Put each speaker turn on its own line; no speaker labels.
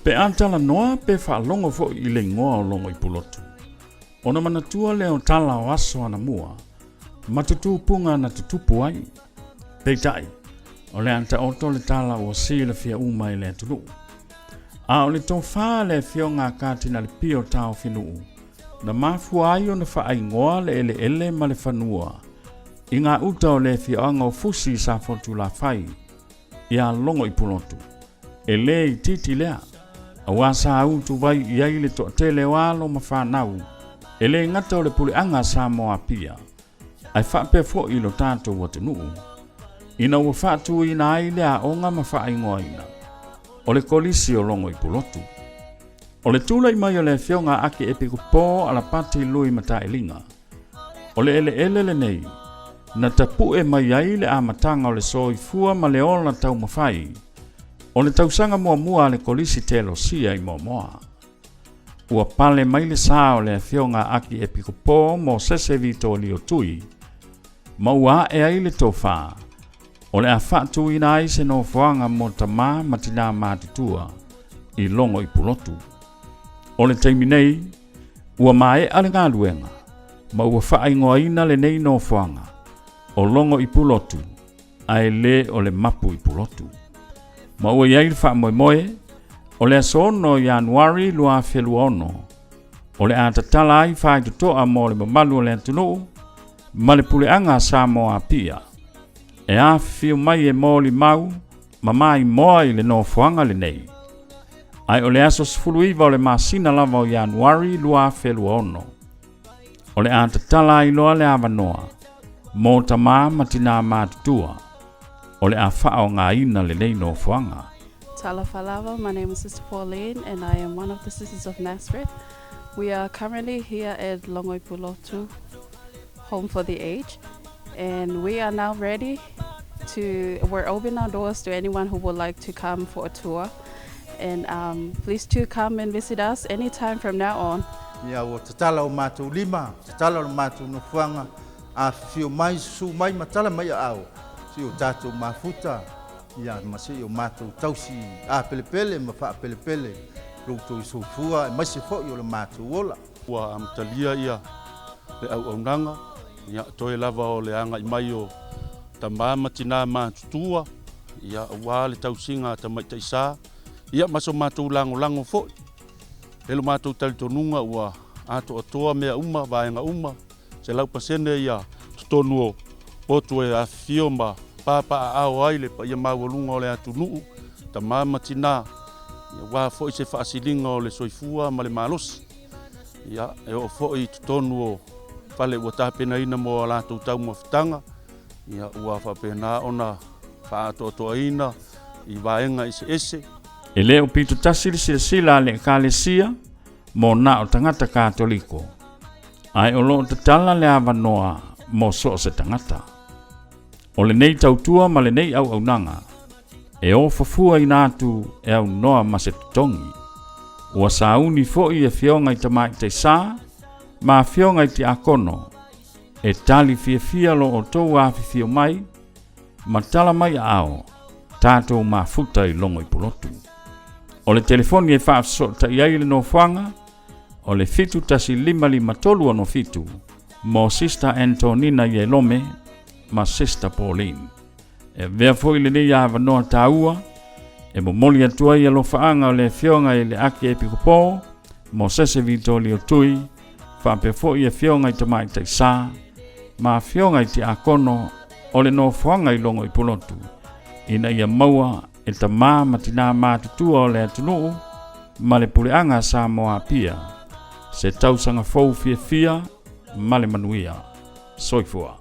Pe antala noa pe whaalongo fo I le ngoa o Logoipulotu. Ona manatua leo tala o aso ana mua. Matutu punga na tutupu ai. Peitai. O le anta oto le tala o sila fia uma I le tulu. A o le tofa le fionga kati na le pio tau finuu. Na mafua ai o na whaai ngoa le ele ma le whanua. I ngā uta o le fionga o fusi sa fotu la whai. Ia Logoipulotu. E le I titi lea. A wasa au tu vai iai le to tele walo ma whanau. E le ngata o le puli anga sa moa pia. Ai whape fo I lo tato wa tenuu. Ina ua whatu ina ai lea onga ma whaai ngoa ina. O le kolisi o Logoipulotu. O le tula I mai o le fionga aki epiku pō ala pati lui mata e linga. O le ele le nei. Na tapu e mai ai le amatanga o le soifua ma le ola tau mawhai. O le tausanga mua le kolisi telo sia I moa. Ua pale mai le saa o le fionga aki epiku pō mo sese vito o lio tui. Ma ua e ai le tofa. O le a whatu ina ai se no fuanga mo tamā matina mātutua I Logoipulotu. O le teimi nei, ua mae ale ngā luenga, ma ua whaingoa ina le nei no fuanga. O Logoipulotu, ai le o le mapu I Pulotu. Ma ua iai le whamoe, o le asono Januari lua wheluono. O le a tatala ai whai tutoa mo le mamalu o le atunu, ma le puleanga sa moa pia. E a fiu mai e mōli mau, ma mai moa I le no fuanga le nei. Ai o le aso sfuluiva o le masina lava o Januari lua wheluono. O le a tatala I loa le avanoa, mō tamā matina mātutua. O le a whao ngā ina le nei no fuanga.
Tala Falava, my name is Sister Pauline and I am one of the Sisters of Nazareth. We are currently here at Logoipulotu, Home for the Aged. And we are now ready we're opening our doors to anyone who would like to come for a tour. And please to come and visit us anytime from now on.
Ia o tatala o mātou lima, tatala o mātou no fuanga, a fio mai, su mai, matala mai au. Si o tātou mafuta, ia masi o mātou tausi, a pelepele, ma wha pelepele, loutou I soifua, e maisi fo I o le mātou ola.
Ua amtalia ia le au nanga. Ia toe lava o le anga I mai o tamā matina mātutua. Ia ua le tausinga tamai taisa. Ia maso mātou lango fo. Helo mātou talitonunga ua ato atoa mea uma, vaenga uma. Se lau pasene ia tutonu o potu e a fio ma papa a ao aile pa ia mawalunga o le atunuu. Tamā matina. Ia ua fo I se whaasilinga o le soifua ma le malosi. Ia e o fo I tutonu o Fale ua tāpena ina mo la tau mawhitanga. Ia ua whapena ona whaatoa ina I vaenga I se ese.
E leo pitu tasiri sila le kālesia mo na o tangata kātoliko. Ai o loo tatala le avanoa mo so se tangata. O le nei tautua ma le nei au nanga. E o fafua I nātu e au noa ma se tutongi. Ua sauni fo I e fionga I tamai te saa. Ma fionga I te akono, e tali fia lo o tou a fio mai, ma tala mai ao, tātou ma futa I Logoipulotu. O le telefoni e whaafsota I aile no fuanga, o le fitu tasi 553 no fitu, mo Sister Antonina I Lome, ma Sister Pauline. E vea foi le nei ava noa taua, e mo moli atua I alo faanga o le fionga I le aki epikupo, mo sese vito li o tui, whape fo I e fionga I tamai taisa, ma fionga I te akono o le no fuanga I Logoipulotu. Ina ia maua e tamā matina mātutua o le atunuu, ma le puleanga sa moa pia. Se tausanga fau fia, ma le manuia. Soifua.